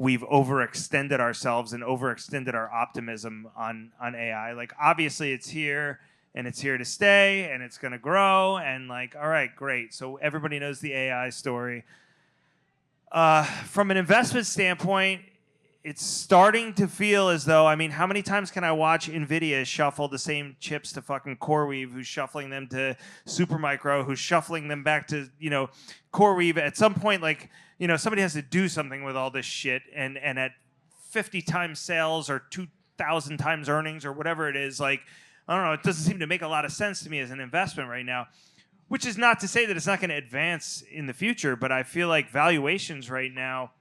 we've overextended ourselves and overextended our optimism on AI. Like, obviously it's here and it's here to stay and it's going to grow, and like, all right, great. So everybody knows the AI story. From an investment standpoint, it's starting to feel as though, I mean, how many times can I watch Nvidia shuffle the same chips to fucking CoreWeave, who's shuffling them to Supermicro, who's shuffling them back to, CoreWeave? At some point, like, somebody has to do something with all this shit, and at 50 times sales or 2,000 times earnings or whatever it is, like, I don't know, it doesn't seem to make a lot of sense to me as an investment right now, which is not to say that it's not going to advance in the future, but I feel like valuations right now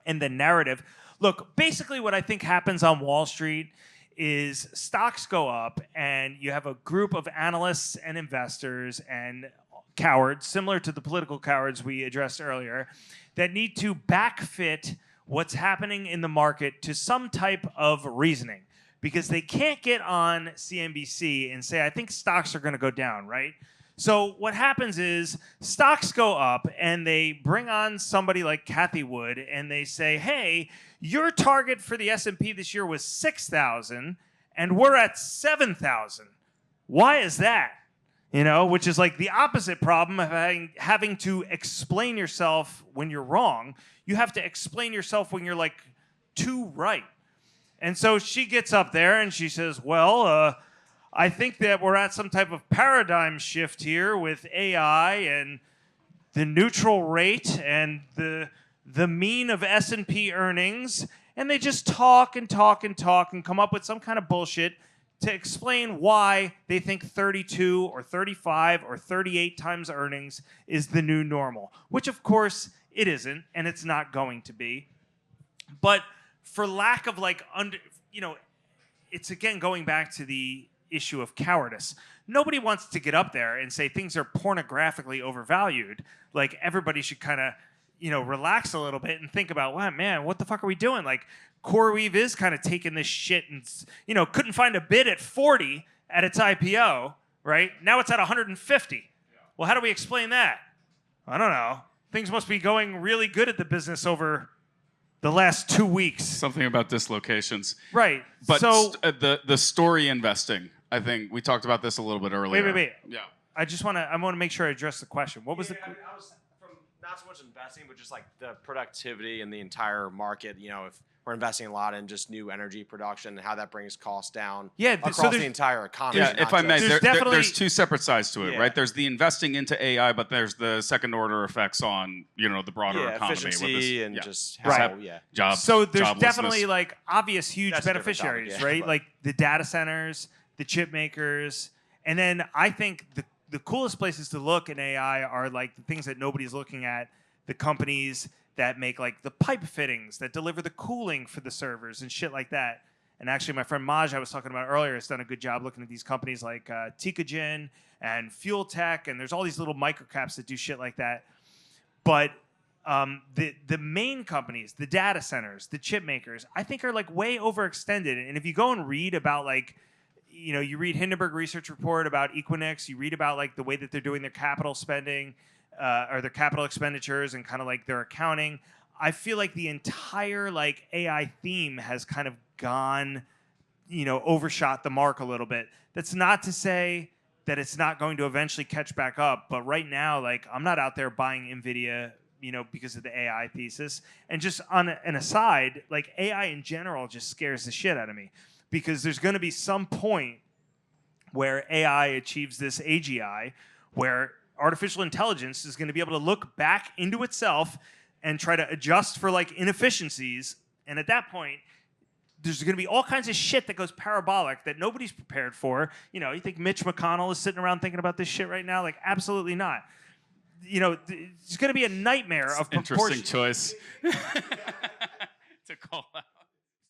and the narrative. Look, basically what I think happens on Wall Street is stocks go up and you have a group of analysts and investors and cowards, similar to the political cowards we addressed earlier, that need to backfit what's happening in the market to some type of reasoning, because they can't get on CNBC and say, I think stocks are going to go down, right? So what happens is stocks go up and they bring on somebody like Cathie Wood and they say, hey, your target for the S&P this year was 6,000 and we're at 7,000. Why is that? Which is like the opposite problem of having to explain yourself when you're wrong. You have to explain yourself when you're like too right. And so she gets up there and she says, well, I think that we're at some type of paradigm shift here with AI and the neutral rate and the mean of S&P earnings. And they just talk and talk and talk and come up with some kind of bullshit to explain why they think 32 or 35 or 38 times earnings is the new normal, which of course it isn't, and it's not going to be. But for lack of it's again going back to the issue of cowardice. Nobody wants to get up there and say things are pornographically overvalued. Like, everybody should kind of, relax a little bit and think about, wow, man, what the fuck are we doing? Like, CoreWeave is kind of taking this shit and, couldn't find a bid at 40 at its IPO, right? Now it's at 150. Yeah. Well, how do we explain that? I don't know. Things must be going really good at the business over the last 2 weeks. Something about dislocations. Right. But so the story investing, I think we talked about this a little bit earlier. Wait. Yeah. I want to make sure I address the question. What was I was from not so much investing, but just like the productivity in the entire market. If we're investing a lot in just new energy production and how that brings costs down across the entire economy. Yeah, if I may, there's two separate sides to it, Yeah. right? There's the investing into AI, but there's the second order effects on, the broader economy. Efficiency with this, and just how, jobs. So there's joblessness. definitely like obvious huge That's a different beneficiaries, topic, right? but- Like the data centers, the chip makers, and then I think the coolest places to look in AI are like the things that nobody's looking at, the companies that make like the pipe fittings that deliver the cooling for the servers and shit like that. And actually, my friend Maj, I was talking about earlier, has done a good job looking at these companies like Tecogen and Fuel Tech, and there's all these little microcaps that do shit like that. But the main companies, the data centers, the chip makers, I think are like way overextended. And if you go and read about like, you read Hindenburg Research Report about Equinix, you read about like the way that they're doing their capital spending, or their capital expenditures and kind of like their accounting. I feel like the entire like AI theme has kind of gone, overshot the mark a little bit. That's not to say that it's not going to eventually catch back up, but right now, like, I'm not out there buying Nvidia, because of the AI thesis. And just on an aside, like, AI in general just scares the shit out of me, because there's going to be some point where AI achieves this AGI, where artificial intelligence is going to be able to look back into itself and try to adjust for like inefficiencies. And at that point, there's going to be all kinds of shit that goes parabolic that nobody's prepared for. You think Mitch McConnell is sitting around thinking about this shit right now? Like, absolutely not. It's going to be a nightmare of proportion. Interesting choice to call out.